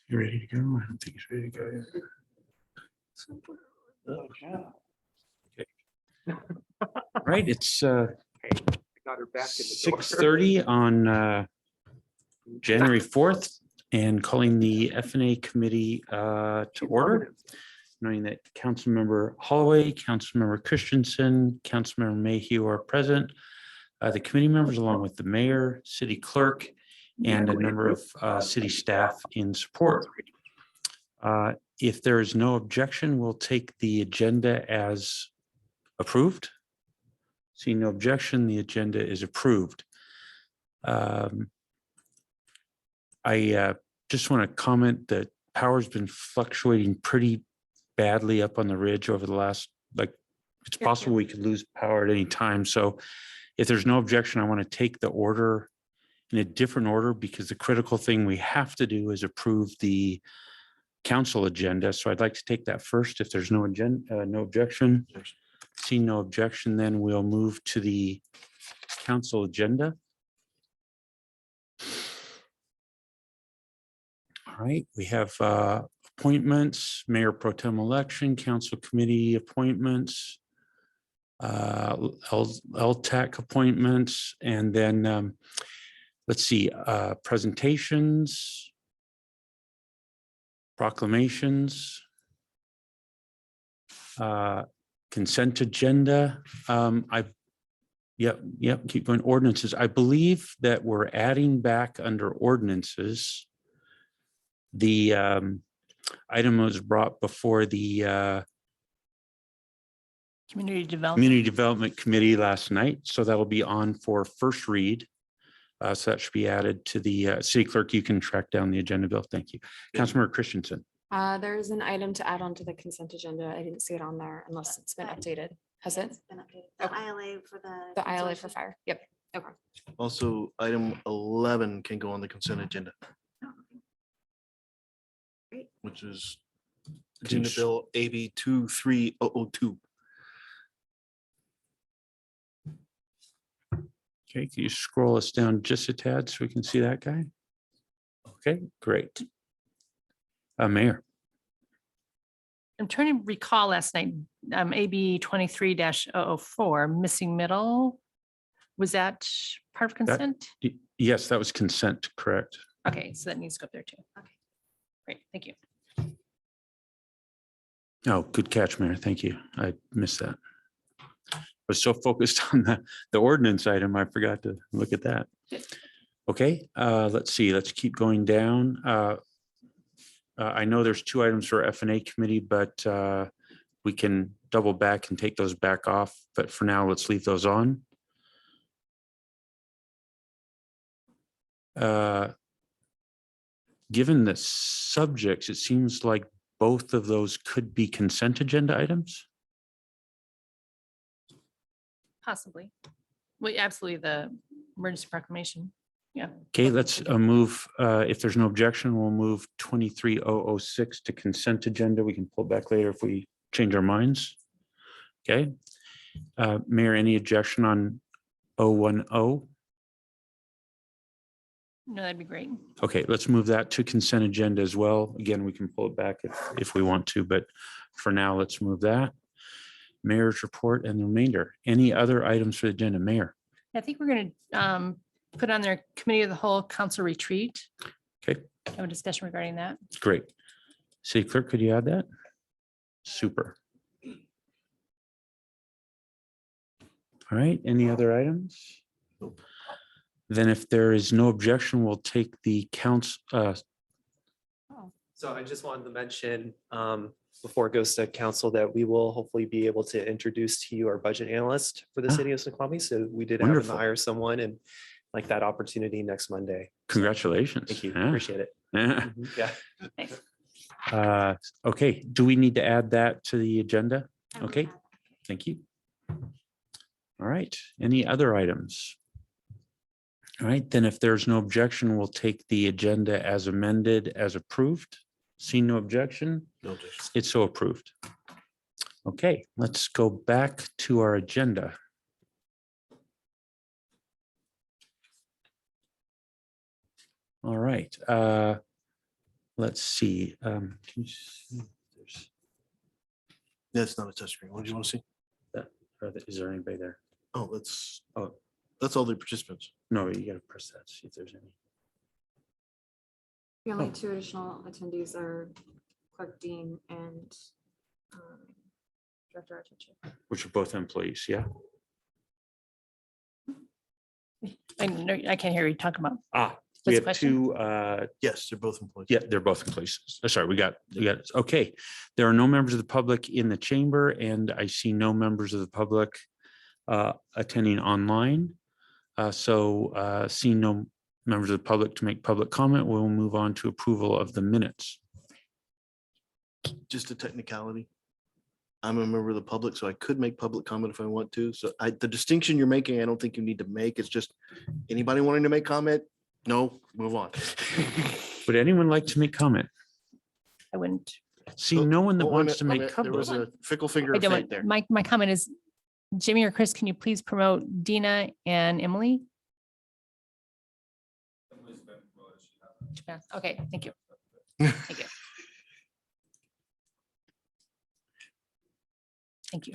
You ready to go? I don't think he's ready to go yet. Okay. Right, it's Got her back in the door. 6:30 on January 4th, and calling the F&A committee to order. Knowing that Councilmember Holloway, Councilmember Christensen, Councilmember Mayhew are present. The committee members, along with the mayor, city clerk, and a number of city staff in support. If there is no objection, we'll take the agenda as approved. Seeing no objection, the agenda is approved. I just want to comment that power's been fluctuating pretty badly up on the ridge over the last, it's possible we could lose power at any time. So if there's no objection, I want to take the order in a different order, because the critical thing we have to do is approve the council agenda. So I'd like to take that first. If there's no objection, seeing no objection, then we'll move to the council agenda. All right, we have appointments, mayor pro tem election, council committee appointments, LTAC appointments, and then let's see, presentations, proclamations, consent agenda. Yep, keep going. Ordinances. I believe that we're adding back under ordinances. The item was brought before the Community Development Committee last night, so that'll be on for first read. So that should be added to the city clerk. You can track down the agenda, Bill. Thank you. Councilmember Christensen. There's an item to add onto the consent agenda. I didn't see it on there unless it's been updated. Has it? It's been updated. The ILA for The ILA for fire. Yep. Okay. Also, item 11 can go on the consent agenda, Great. which is agenda bill AB 23002. Okay, can you scroll us down just a tad so we can see that guy? Okay, great. Mayor. I'm trying to recall last night, AB 23-004, missing middle. Was that part of consent? Yes, that was consent, correct. Okay, so that needs to go up there too. Okay. Great, thank you. Oh, good catch, Mayor. Thank you. I missed that. I was so focused on the ordinance item, I forgot to look at that. Okay, let's see. Let's keep going down. I know there's two items for F&A committee, but we can double back and take those back off. But for now, let's leave those on. Given the subjects, it seems like both of those could be consent agenda items. Possibly. Well, absolutely, the emergency proclamation. Yeah. Okay, let's move, if there's no objection, we'll move 23006 to consent agenda. We can pull it back later if we change our minds. Okay. Mayor, any objection on 010? No, that'd be great. Okay, let's move that to consent agenda as well. Again, we can pull it back if we want to, but for now, let's move that. Mayor's report and the remainder. Any other items for the agenda, Mayor? I think we're going to put on their committee of the whole council retreat. Okay. Have a discussion regarding that. Great. City clerk, could you add that? Super. All right, any other items? Nope. Then if there is no objection, we'll take the council. So I just wanted to mention, before it goes to council, that we will hopefully be able to introduce to you our budget analyst for the city of Snoqualmie. So we did have to Wonderful. hire someone, and like that opportunity next Monday. Congratulations. Thank you. Yeah. Appreciate it. Yeah. Yeah. Thanks. Okay, do we need to add that to the agenda? Okay, thank you. All right, any other items? All right, then if there's no objection, we'll take the agenda as amended, as approved. See no objection, No objection. it's so approved. Okay, let's go back to our agenda. All right, Let's see. Can you see if there's- That's not a touchscreen. What do you want to see? Is there anybody there? Oh, that's all the participants. No, you gotta press that, see if there's any. The only Oh. two additional attendees are Clerk Dean and Director Artucci. Which are both employees, yeah? I can't hear you talking about. We What's the have question? two, Yes, they're both employees. yeah, they're both in places. Sorry, we got, okay. There are no members of the public in the chamber and I see no members of the public attending online. So seeing no members of the public to make public comment, we'll move on to approval of the minutes. Just a technicality. I'm a member of the public, so I could make public comment if I want to. So the distinction you're making, I don't think you need to make. It's just anybody wanting to make comment? No, move on. Would anyone like to make comment? I wouldn't. Seeing no one that Oh, wait a wants to minute, make There was comment. a fickle finger I of don't fate want- there. My comment is, Jimmy or Chris, can you please promote Dina and Emily? Okay, thank you. Thank you. Thank you.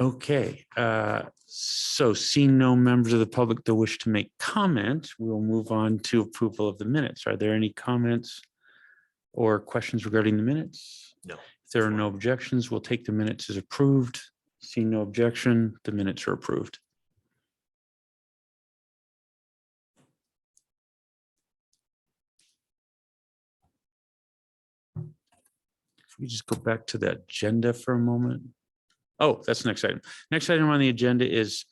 Okay, so seeing no members of the public that wish to make comment, we'll move on to approval of the minutes. Are there any comments or questions regarding the minutes? No. If there are no objections, we'll take the minutes as approved. Seeing no objection, the minutes are approved. If we just go back to the agenda for a moment. Oh, that's the next item. Next item on the agenda is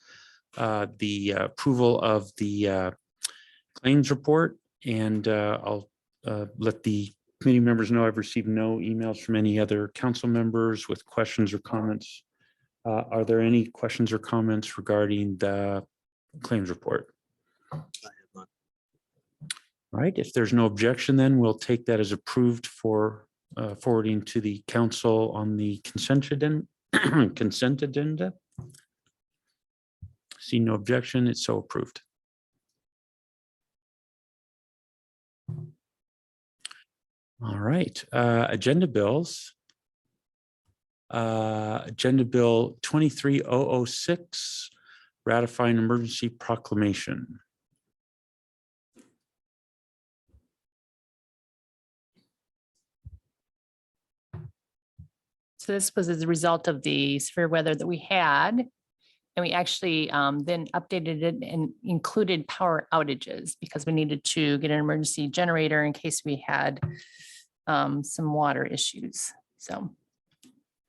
the approval of the claims report. And I'll let the committee members know I've received no emails from any other council members with questions or comments. Are there any questions or comments regarding the claims report? All right, if there's no objection, then we'll take that as approved for forwarding to the council on the consent agenda. Consent agenda. See no objection, it's so approved. All right, agenda bills. Agenda Bill 23006, ratifying emergency proclamation. So this was as a result of the severe weather that we had. And we actually then updated it and included power outages because we needed to get an emergency generator in case we had some water issues. So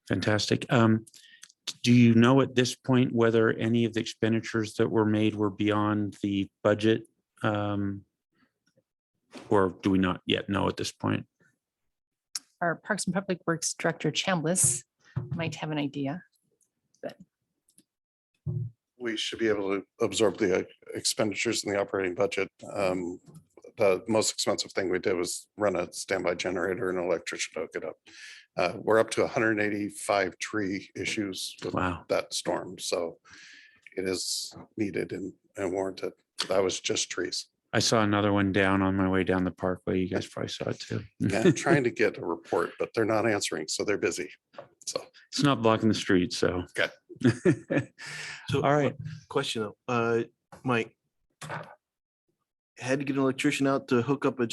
Fantastic. Do you know at this point whether any of the expenditures that were made were beyond the budget? Or do we not yet know at this point? our Parks and Public Works Director Chambliss might have an idea. We should be able to absorb the expenditures in the operating budget. The most expensive thing we did was run a standby generator and an electrician to hook it up. We're up to 185 tree issues with Wow. that storm, so it is needed and warranted. That was just trees. I saw another one down on my way down the parkway. You guys probably saw it too. Yeah, trying to get a report, but they're not answering, so they're busy. So It's not blocking the street, so. Okay. So, All right. Question though, Mike. Had to get an electrician out to hook up a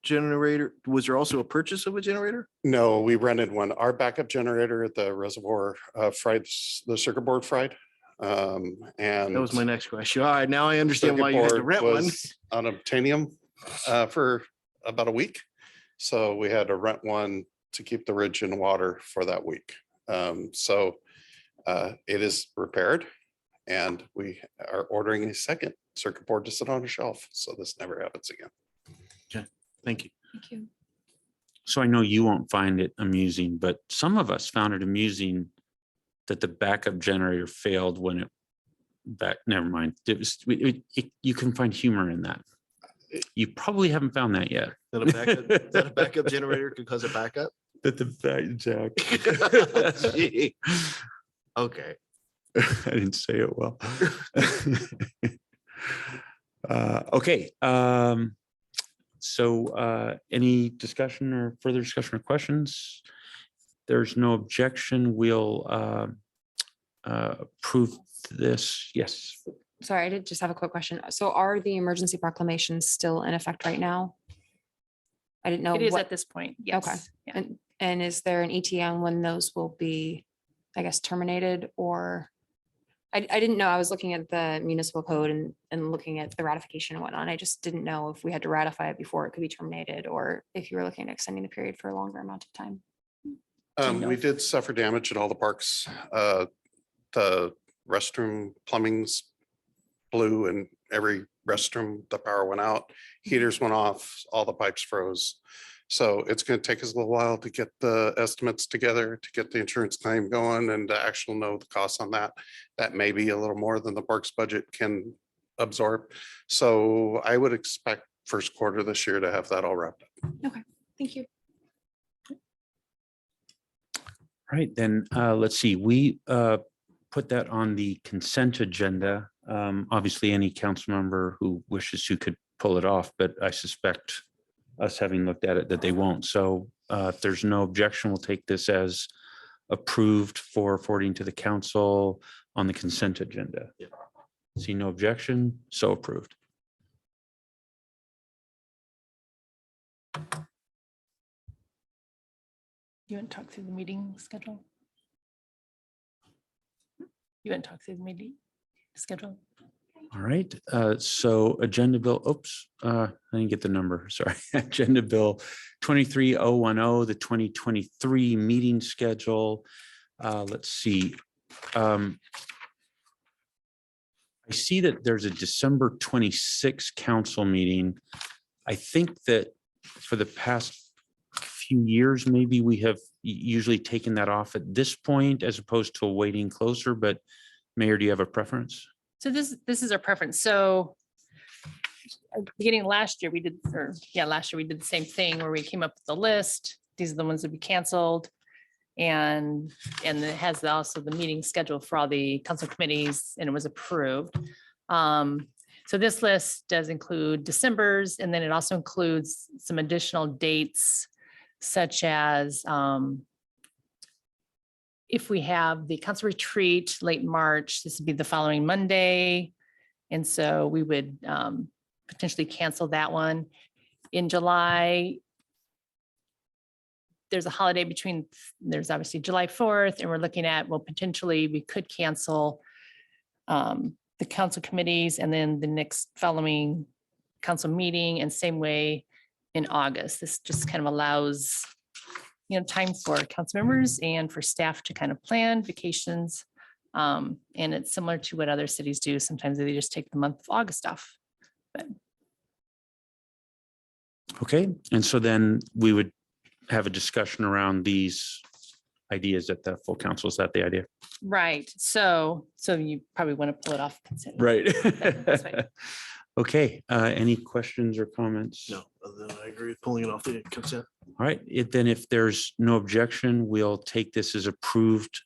generator. Was there also a purchase of a generator? no, we rented one. Our backup generator at the reservoir fried, the circuit board fried. And That was my next question. All right, now I understand why circuit you had to board rent one. was on obtainium for about a week. So we had to rent one to keep the ridge in water for that week. So it is repaired and we are ordering a second circuit board to sit on a shelf. So this never happens again. Thank you. Thank you. So I know you won't find it amusing, but some of us found it amusing that the backup generator failed when it never mind. It was, you can find humor in that. You probably haven't found that yet. That a backup generator could cause a backup? That the Jack. Gee. Okay. I didn't say it well. Okay. so any discussion or further discussion or questions? There's no objection. We'll approve this. Yes. Sorry, I did just have a quick question. So are the emergency proclamations still in effect right now? I didn't know It is what, at this point. Yes. Yeah. and is there an ETN when those will be, I guess, terminated or? I didn't know. I was looking at the municipal code and looking at the ratification and whatnot. I just didn't know if we had to ratify it before it could be terminated or if you were looking at extending the period for a longer amount of time. We did suffer damage at all the parks. The restroom plumbing's blew in every restroom. The power went out, heaters went off, all the pipes froze. So it's going to take us a little while to get the estimates together, to get the insurance claim going and to actually know the costs on that. That may be a little more than the parks budget can absorb. So I would expect first quarter this year to have that all wrapped up. Thank you. Right, then let's see, we put that on the consent agenda. Obviously, any council member who wishes to could pull it off, but I suspect us having looked at it that they won't. So if there's no objection, we'll take this as approved for forwarding to the council on the consent agenda. Yeah. See no objection, so approved. You want to talk through the meeting schedule? You want to talk through the meeting schedule? All right, so agenda bill, oops, I didn't get the number, sorry. Agenda bill 23010, the 2023 meeting schedule. Let's see. I see that there's a December 26th council meeting. I think that for the past few years, maybe we have usually taken that off at this point as opposed to waiting closer, but Mayor, do you have a preference? So this is our preference. So beginning last year, we did the same thing where we came up with the list. These are the ones that we canceled. And it has also the meeting scheduled for all the council committees and it was approved. So this list does include December's and then it also includes some additional dates such as if we have the council retreat late March, this would be the following Monday. And so we would potentially cancel that one. In July, there's a holiday between, there's obviously July 4th, and we're looking at, well, potentially we could cancel the council committees and then the next following council meeting and same way in August. This just kind of allows time for council members and for staff to kind of plan vacations. And it's similar to what other cities do. Sometimes they just take the month of August off. But Okay, and so then we would have a discussion around these ideas at the full council. Is that the idea? right. So you probably want to pull it off. consent. Right. That's fine. Okay, any questions or comments? No, other than I agree with pulling it off the consent. All right, then if there's no objection, we'll take this as approved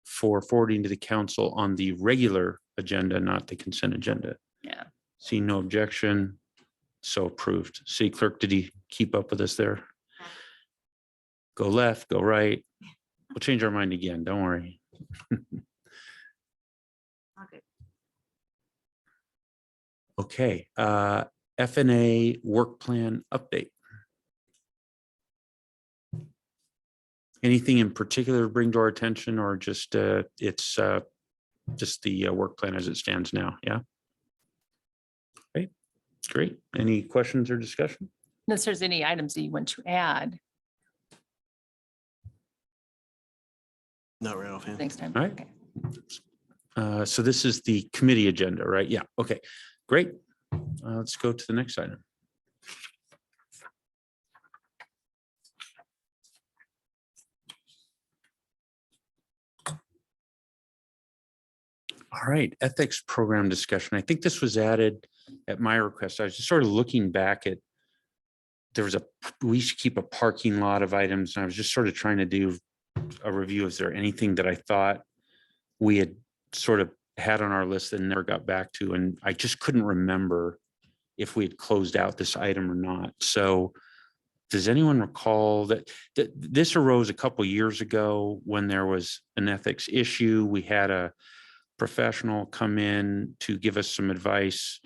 for forwarding to the council on the regular agenda, not the consent agenda. Yeah. See no objection, so approved. City clerk, did he keep up with us there? Go left, go right. We'll change our mind again, don't worry. Okay. Okay, FNA work plan update. Anything in particular to bring to our attention or just it's just the work plan as it stands now? Yeah. Okay, great. Any questions or discussion? Unless there's any items that you want to add Not right offhand. next time. All right. Okay. So this is the committee agenda, right? Yeah, okay, great. Let's go to the next item. All right, ethics program discussion. I think this was added at my request. I was just sort of looking back at, there was we used to keep a parking lot of items. And I was just sort of trying to do a review. Is there anything that I thought we had sort of had on our list and never got back to? And I just couldn't remember if we had closed out this item or not. So does anyone recall that this arose a couple years ago when there was an ethics issue? We had a professional come in to give us some advice,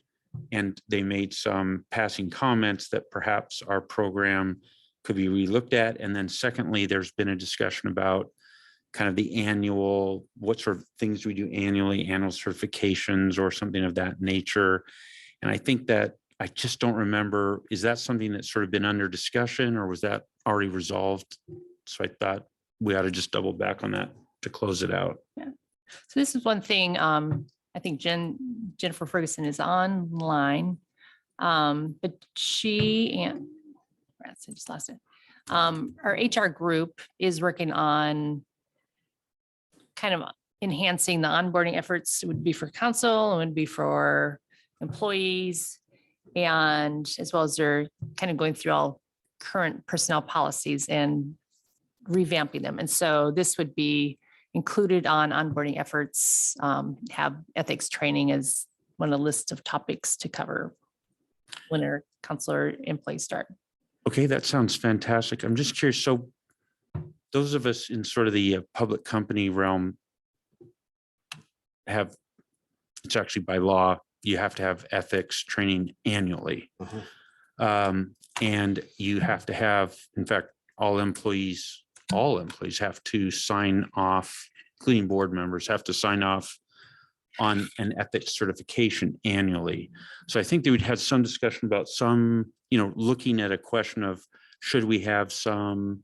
and they made some passing comments that perhaps our program could be relooked at. And then secondly, there's been a discussion about kind of the annual, what sort of things we do annually, annual certifications or something of that nature. And I think that I just don't remember, is that something that's sort of been under discussion, or was that already resolved? So I thought we ought to just double back on that to close it out. So this is one thing, I think Jennifer Ferguson is online. But she and, I just lost it. Our HR group is working on kind of enhancing the onboarding efforts. It would be for council, it would be for employees, and as well as they're kind of going through all current personnel policies and revamping them. And so this would be included on onboarding efforts, have ethics training as one of the lists of topics to cover when our counselor employees start. Okay, that sounds fantastic. I'm just curious. So those of us in sort of the public company realm have, it's actually by law, you have to have ethics training annually. And you have to have, in fact, all employees have to sign off, including board members, have to sign off on an ethics certification annually. So I think they would have some discussion about some, looking at a question of, should we have some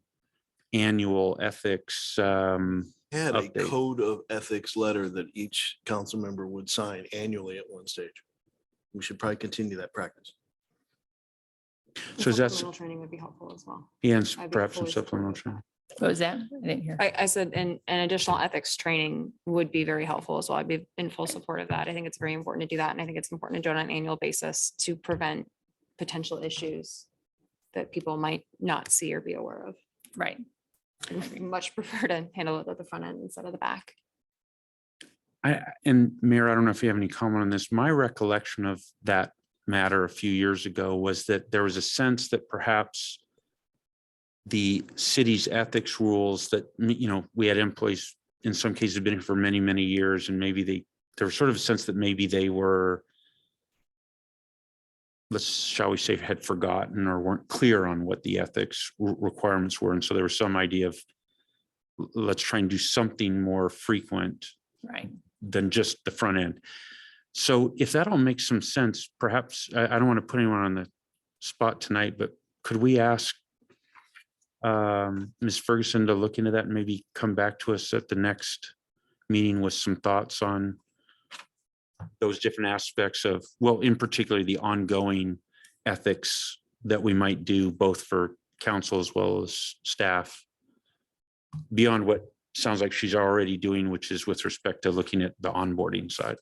annual ethics? Had a Update. code of ethics letter that each council member would sign annually at one stage. We should probably continue that practice. So is that, Supplemental training would be helpful as well. and I'd be perhaps some fully supplemental supportive. training? What was that? I didn't hear. I said, an additional ethics training would be very helpful as well. I'd be in full support of that. I think it's very important to do that. And I think it's important to do it on an annual basis to prevent potential issues that people might not see or be aware of. Right. I'd much prefer to handle it at the front end instead of the back. And Mayor, I don't know if you have any comment on this. My recollection of that matter a few years ago was that there was a sense that perhaps the city's ethics rules that, we had employees in some cases have been here for many, many years, and maybe there was sort of a sense that maybe they were, shall we say, had forgotten or weren't clear on what the ethics requirements were. And so there was some idea of, let's try and do something more frequent Right. than just the front end. So if that all makes some sense, perhaps, I don't want to put anyone on the spot tonight, but could we ask Ms. Ferguson to look into that and maybe come back to us at the next meeting with some thoughts on those different aspects of, well, in particular, the ongoing ethics that we might do both for council as well as staff, beyond what sounds like she's already doing, which is with respect to looking at the onboarding side.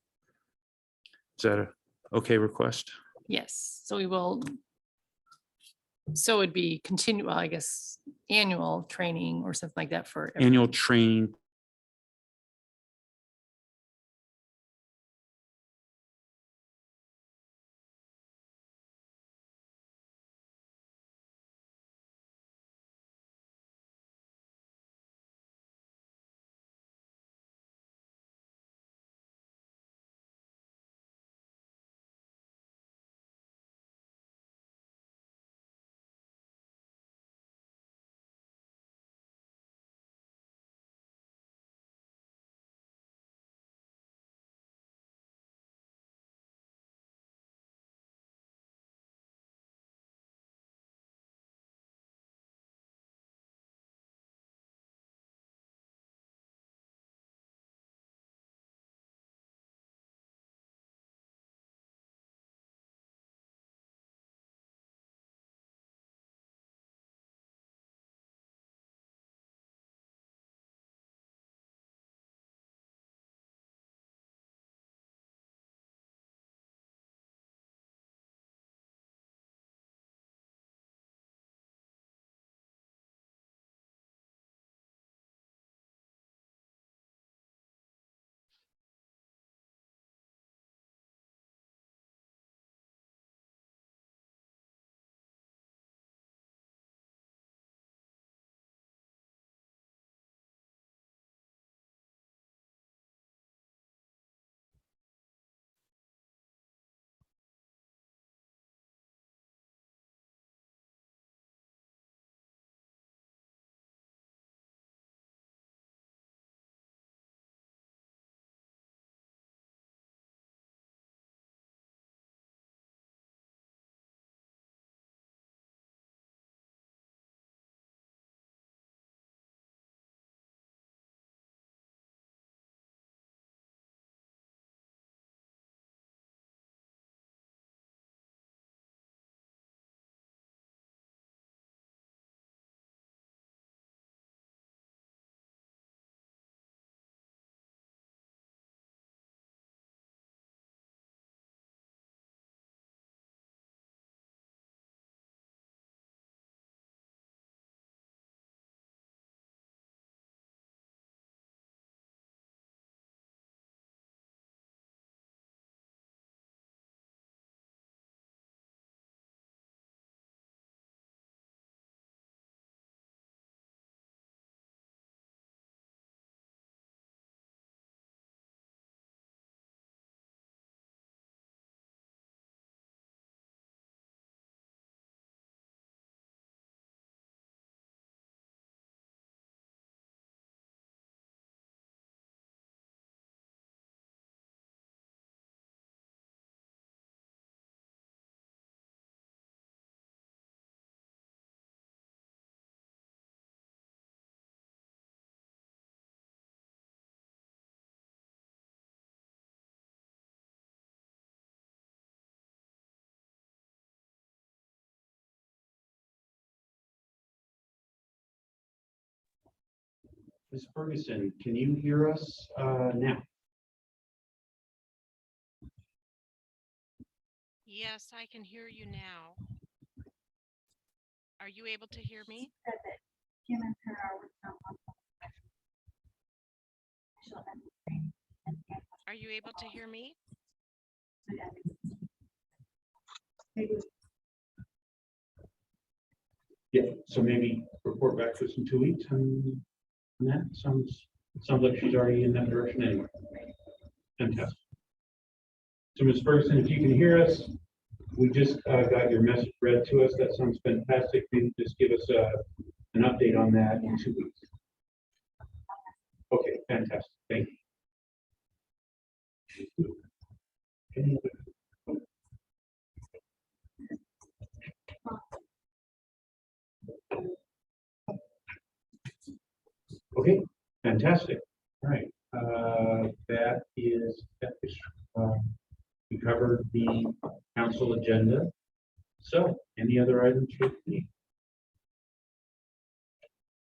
Is that a okay request? Yes. So we will. So it'd be well, I guess, annual training or something like that for Annual training Ms. Ferguson, can you hear us now? Yes, I can hear you now. Are you able to hear me? Are you able to hear me? Yeah, so maybe report back to us in 2 weeks on that. Sounds like she's already in that direction anyway. Fantastic. So Ms. Ferguson, if you can hear us, we just got your message read to us. That sounds fantastic. Maybe just give us an update on that in 2 weeks. Okay, fantastic. Thank you. Any other- Okay, fantastic. All right, that is, we covered the council agenda. So any other items for me?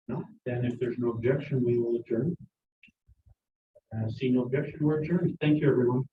No, then if there's no objection, we will adjourn. See no objection, we're adjourned. Thank you, everyone.